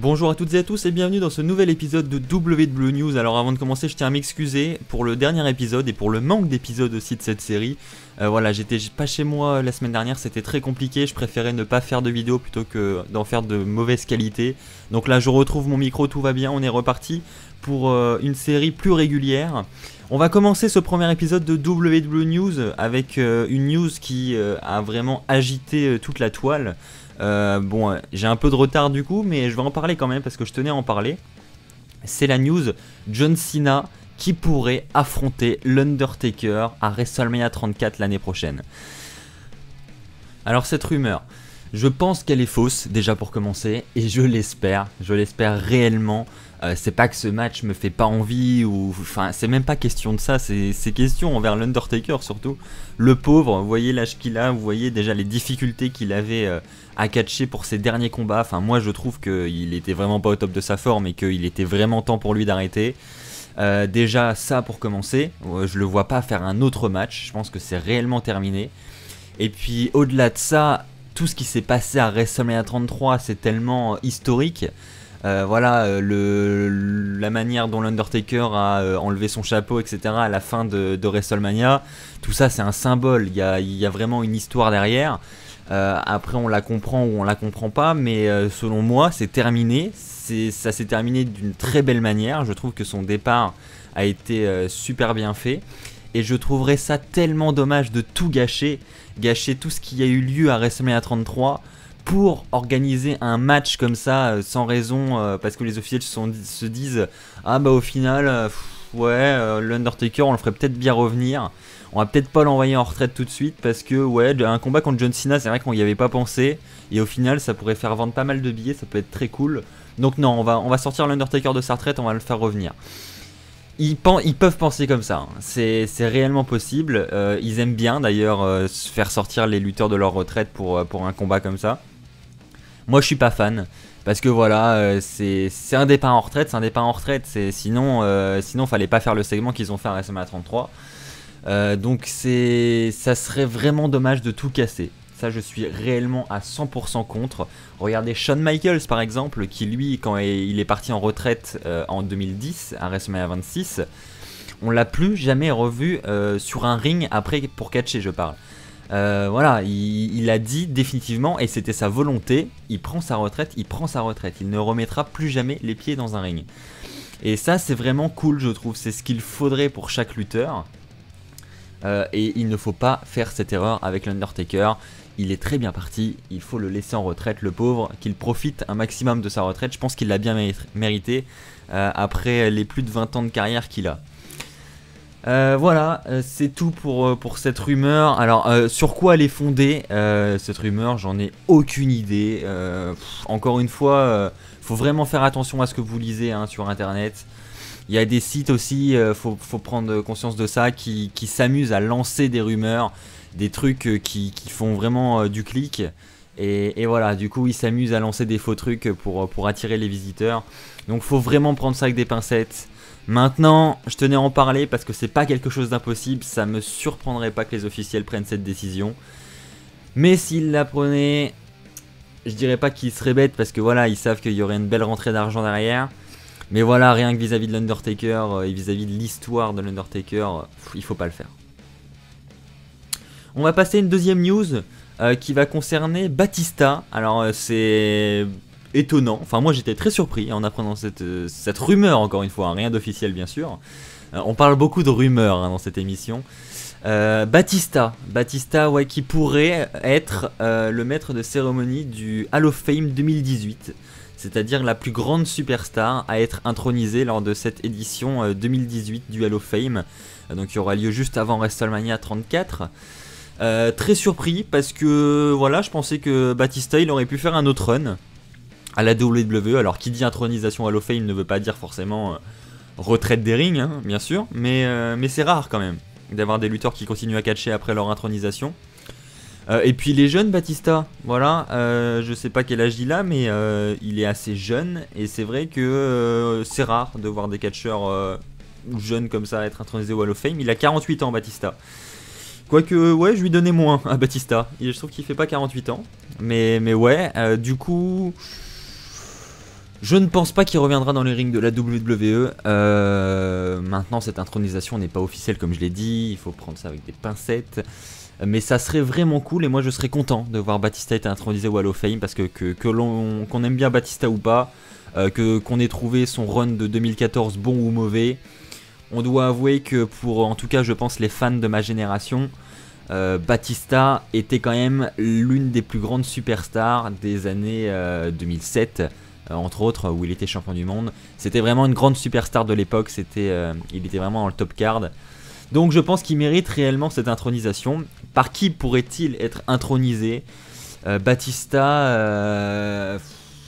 Bonjour à toutes et à tous et bienvenue dans ce nouvel épisode de WWE News. Alors avant de commencer, je tiens à m'excuser pour le dernier épisode et pour le manque d'épisodes aussi de cette série. Voilà, j'étais pas chez moi la semaine dernière, c'était très compliqué, je préférais ne pas faire de vidéo plutôt que d'en faire de mauvaise qualité. Donc là je retrouve mon micro, tout va bien, on est reparti pour une série plus régulière. On va commencer ce premier épisode de WWE News avec une news qui a vraiment agité toute la toile. J'ai un peu de retard du coup, mais je vais en parler quand même parce que je tenais à en parler. C'est la news John Cena qui pourrait affronter l'Undertaker à WrestleMania 34 l'année prochaine. Alors cette rumeur, je pense qu'elle est fausse déjà pour commencer et je l'espère réellement. C'est pas que ce match me fait pas envie ou enfin c'est même pas question de ça, c'est question envers l'Undertaker surtout. Le pauvre, vous voyez l'âge qu'il a, vous voyez déjà les difficultés qu'il avait à catcher pour ses derniers combats. Enfin moi je trouve qu'il était vraiment pas au top de sa forme et qu'il était vraiment temps pour lui d'arrêter. Déjà ça pour commencer, je le vois pas faire un autre match, je pense que c'est réellement terminé. Et puis au-delà de ça, tout ce qui s'est passé à WrestleMania 33 c'est tellement historique. La manière dont l'Undertaker a enlevé son chapeau, etc. à la fin de WrestleMania, tout ça c'est un symbole, il y a vraiment une histoire derrière. Après on la comprend ou on la comprend pas, mais selon moi c'est terminé, ça s'est terminé d'une très belle manière. Je trouve que son départ a été super bien fait. Et je trouverais ça tellement dommage de tout gâcher tout ce qui a eu lieu à WrestleMania 33 pour organiser un match comme ça sans raison, parce que les officiels se disent ah bah au final l'Undertaker on le ferait peut-être bien revenir, on va peut-être pas l'envoyer en retraite tout de suite parce que un combat contre John Cena c'est vrai qu'on y avait pas pensé et au final ça pourrait faire vendre pas mal de billets, ça peut être très cool. Donc non, on va sortir l'Undertaker de sa retraite, on va le faire revenir. Ils peuvent penser comme ça, hein. C'est réellement possible. Ils aiment bien d'ailleurs faire sortir les lutteurs de leur retraite pour un combat comme ça. Moi je suis pas fan parce que voilà, c'est un départ en retraite, sinon fallait pas faire le segment qu'ils ont fait à WrestleMania 33. Donc ça serait vraiment dommage de tout casser. Ça je suis réellement à 100% contre. Regardez Shawn Michaels par exemple, qui lui quand il est parti en retraite en 2010 à WrestleMania 26, on l'a plus jamais revu sur un ring après pour catcher je parle. Il a dit définitivement et c'était sa volonté, il prend sa retraite, il ne remettra plus jamais les pieds dans un ring. Et ça c'est vraiment cool je trouve, c'est ce qu'il faudrait pour chaque lutteur. Et il ne faut pas faire cette erreur avec l'Undertaker. Il est très bien parti, il faut le laisser en retraite, le pauvre, qu'il profite un maximum de sa retraite. Je pense qu'il l'a bien mérité après les plus de 20 ans de carrière qu'il a. C'est tout pour cette rumeur. Alors sur quoi elle est fondée cette rumeur, j'en ai aucune idée. Encore une fois, faut vraiment faire attention à ce que vous lisez sur internet. Il y a des sites aussi, faut prendre conscience de ça, qui s'amusent à lancer des rumeurs, des trucs qui font vraiment du clic. Et voilà, du coup ils s'amusent à lancer des faux trucs pour attirer les visiteurs. Donc faut vraiment prendre ça avec des pincettes. Maintenant, je tenais à en parler parce que c'est pas quelque chose d'impossible, ça me surprendrait pas que les officiels prennent cette décision. Mais s'ils la prenaient, je dirais pas qu'ils seraient bêtes parce que voilà, ils savent qu'il y aurait une belle rentrée d'argent derrière. Mais voilà, rien que vis-à-vis de l'Undertaker et vis-à-vis de l'histoire de l'Undertaker, il faut pas le faire. On va passer à une deuxième news qui va concerner Batista. Alors c'est étonnant, enfin moi j'étais très surpris en apprenant cette rumeur encore une fois, rien d'officiel bien sûr. On parle beaucoup de rumeurs dans cette émission. Batista qui pourrait être le maître de cérémonie du Hall of Fame 2018. C'est-à-dire la plus grande superstar à être intronisée lors de cette édition 2018 du Hall of Fame, donc qui aura lieu juste avant WrestleMania 34. Très surpris parce que voilà, je pensais que Batista il aurait pu faire un autre run à la WWE. Alors qui dit intronisation Hall of Fame ne veut pas dire forcément retraite des rings, bien sûr, mais c'est rare quand même d'avoir des lutteurs qui continuent à catcher après leur intronisation. Et puis les jeunes Batista, voilà, je sais pas quel âge il a, mais il est assez jeune et c'est vrai que c'est rare de voir des catcheurs jeunes comme ça être intronisés au Hall of Fame. Il a 48 ans Batista. Quoique, ouais, je lui donnais moins à Batista. Je trouve qu'il fait pas 48 ans. Mais ouais, du coup, Je ne pense pas qu'il reviendra dans les rings de la WWE. Maintenant, cette intronisation n'est pas officielle, comme je l'ai dit. Il faut prendre ça avec des pincettes. Mais ça serait vraiment cool. Et moi, je serais content de voir Batista être intronisé au Hall of Fame. Parce qu'on aime bien Batista ou pas, qu'on ait trouvé son run de 2014 bon ou mauvais, on doit avouer que pour, en tout cas, je pense, les fans de ma génération, Batista était quand même l'une des plus grandes superstars des années 2007. Entre autres, où il était champion du monde. C'était vraiment une grande superstar de l'époque, il était vraiment dans le top card. Donc je pense qu'il mérite réellement cette intronisation. Par qui pourrait-il être intronisé? Batista,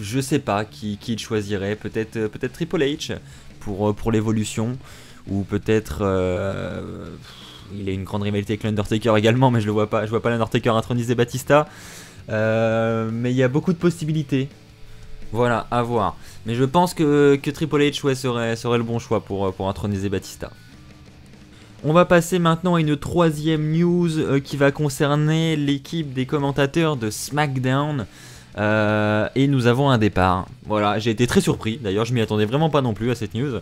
je sais pas qui il choisirait. Peut-être Triple H pour l'évolution. Ou peut-être... il a une grande rivalité avec l'Undertaker également, mais je vois pas l'Undertaker introniser Batista. Mais il y a beaucoup de possibilités. Voilà, à voir. Mais je pense que Triple H serait le bon choix pour introniser Batista. On va passer maintenant à une troisième news qui va concerner l'équipe des commentateurs de SmackDown. Et nous avons un départ. Voilà, j'ai été très surpris. D'ailleurs, je m'y attendais vraiment pas non plus à cette news.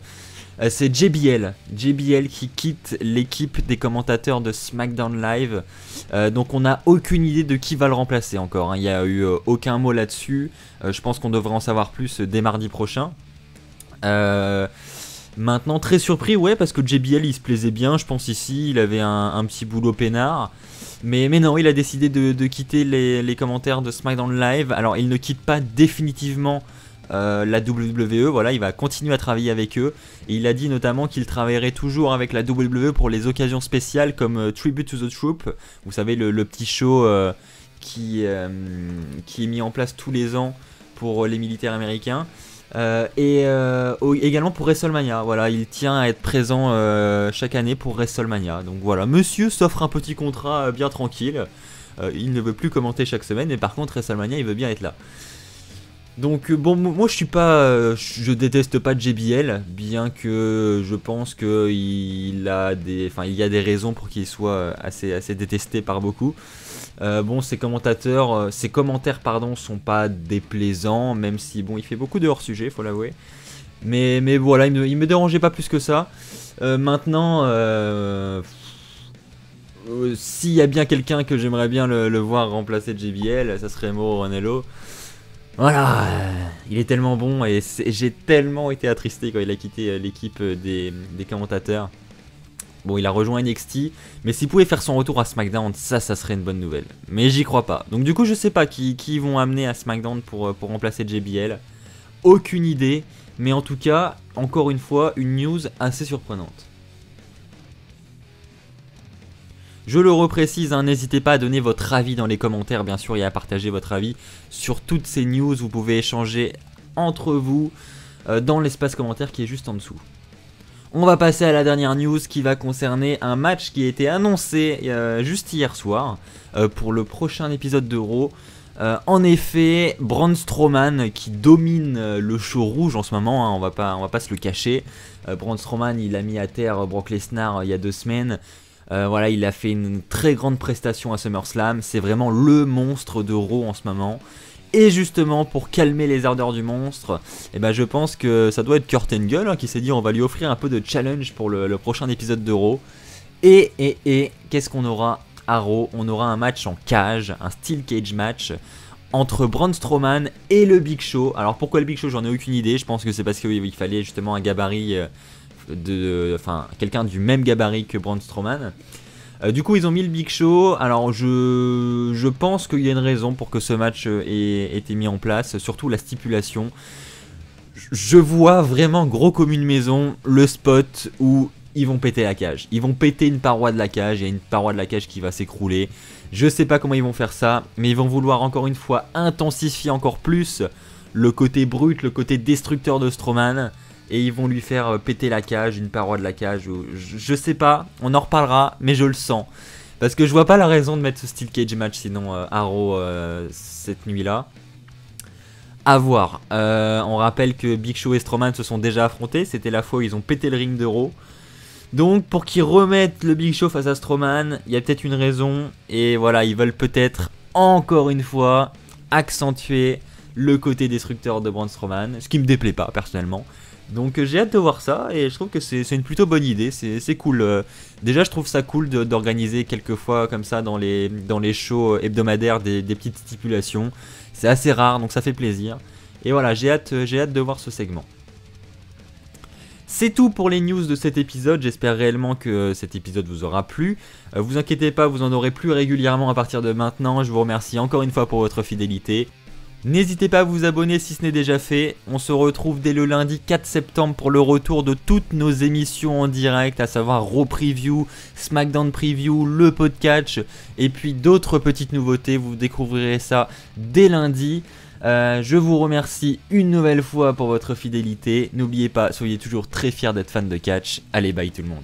C'est JBL qui quitte l'équipe des commentateurs de SmackDown Live. Donc on n'a aucune idée de qui va le remplacer encore, hein. Il n'y a eu aucun mot là-dessus. Je pense qu'on devrait en savoir plus dès mardi prochain. Maintenant, très surpris, ouais, parce que JBL il se plaisait bien, je pense ici, il avait un petit boulot peinard. Mais non, il a décidé de quitter les commentaires de SmackDown Live. Alors il ne quitte pas définitivement la WWE, voilà, il va continuer à travailler avec eux. Et il a dit notamment qu'il travaillerait toujours avec la WWE pour les occasions spéciales comme Tribute to the Troop. Vous savez, le petit show qui est mis en place tous les ans pour les militaires américains. Également pour WrestleMania, voilà, il tient à être présent chaque année pour WrestleMania. Donc voilà, monsieur s'offre un petit contrat bien tranquille. Il ne veut plus commenter chaque semaine, mais par contre WrestleMania il veut bien être là. Donc bon, moi je déteste pas JBL, bien que je pense qu'il y a des raisons pour qu'il soit assez détesté par beaucoup. Bon, ses commentaires sont pas déplaisants, même si bon, il fait beaucoup de hors-sujet, faut l'avouer. Mais voilà, il me dérangeait pas plus que ça. Maintenant, s'il y a bien quelqu'un que j'aimerais bien le voir remplacer JBL, ça serait Mauro Ranallo. Voilà, il est tellement bon et j'ai tellement été attristé quand il a quitté l'équipe des commentateurs. Bon, il a rejoint NXT, mais s'il pouvait faire son retour à SmackDown, ça serait une bonne nouvelle. Mais j'y crois pas. Donc du coup, je sais pas qui vont amener à SmackDown pour remplacer JBL. Aucune idée, mais en tout cas, encore une fois, une news assez surprenante. Je le reprécise, hein, n'hésitez pas à donner votre avis dans les commentaires, bien sûr, et à partager votre avis sur toutes ces news. Vous pouvez échanger entre vous dans l'espace commentaire qui est juste en dessous. On va passer à la dernière news qui va concerner un match qui a été annoncé juste hier soir pour le prochain épisode de Raw. En effet, Braun Strowman qui domine le show rouge en ce moment, hein, on va pas se le cacher. Braun Strowman, il a mis à terre Brock Lesnar il y a 2 semaines. Voilà, il a fait une très grande prestation à SummerSlam. C'est vraiment le monstre de Raw en ce moment. Et justement, pour calmer les ardeurs du monstre, je pense que ça doit être Kurt Angle, hein, qui s'est dit on va lui offrir un peu de challenge pour le prochain épisode de Raw. Et qu'est-ce qu'on aura à Raw? On aura un match en cage, un Steel Cage match entre Braun Strowman et le Big Show. Alors pourquoi le Big Show? J'en ai aucune idée. Je pense que c'est parce qu'il fallait justement un gabarit... quelqu'un du même gabarit que Braun Strowman. Du coup ils ont mis le Big Show. Alors je pense qu'il y a une raison pour que ce match ait été mis en place, surtout la stipulation. Je vois vraiment gros comme une maison le spot où ils vont péter la cage. Ils vont péter une paroi de la cage, il y a une paroi de la cage qui va s'écrouler. Je sais pas comment ils vont faire ça, mais ils vont vouloir encore une fois intensifier encore plus le côté brut, le côté destructeur de Strowman. Et ils vont lui faire péter la cage, une paroi de la cage. Je sais pas, on en reparlera, mais je le sens. Parce que je vois pas la raison de mettre ce Steel Cage match sinon à Raw cette nuit-là. À voir. On rappelle que Big Show et Strowman se sont déjà affrontés. C'était la fois où ils ont pété le ring de Raw. Donc pour qu'ils remettent le Big Show face à Strowman, il y a peut-être une raison. Et voilà, ils veulent peut-être encore une fois accentuer le côté destructeur de Braun Strowman, ce qui me déplaît pas personnellement. Donc j'ai hâte de voir ça et je trouve que c'est une plutôt bonne idée, c'est cool. Déjà je trouve ça cool d'organiser quelques fois comme ça dans les shows hebdomadaires des petites stipulations. C'est assez rare donc ça fait plaisir. Et voilà, j'ai hâte de voir ce segment. C'est tout pour les news de cet épisode, j'espère réellement que cet épisode vous aura plu. Vous inquiétez pas, vous en aurez plus régulièrement à partir de maintenant, je vous remercie encore une fois pour votre fidélité. N'hésitez pas à vous abonner si ce n'est déjà fait, on se retrouve dès le lundi 4 septembre pour le retour de toutes nos émissions en direct, à savoir Raw Preview, SmackDown Preview, le podcast et puis d'autres petites nouveautés, vous découvrirez ça dès lundi. Je vous remercie une nouvelle fois pour votre fidélité. N'oubliez pas, soyez toujours très fiers d'être fan de catch. Allez, bye tout le monde.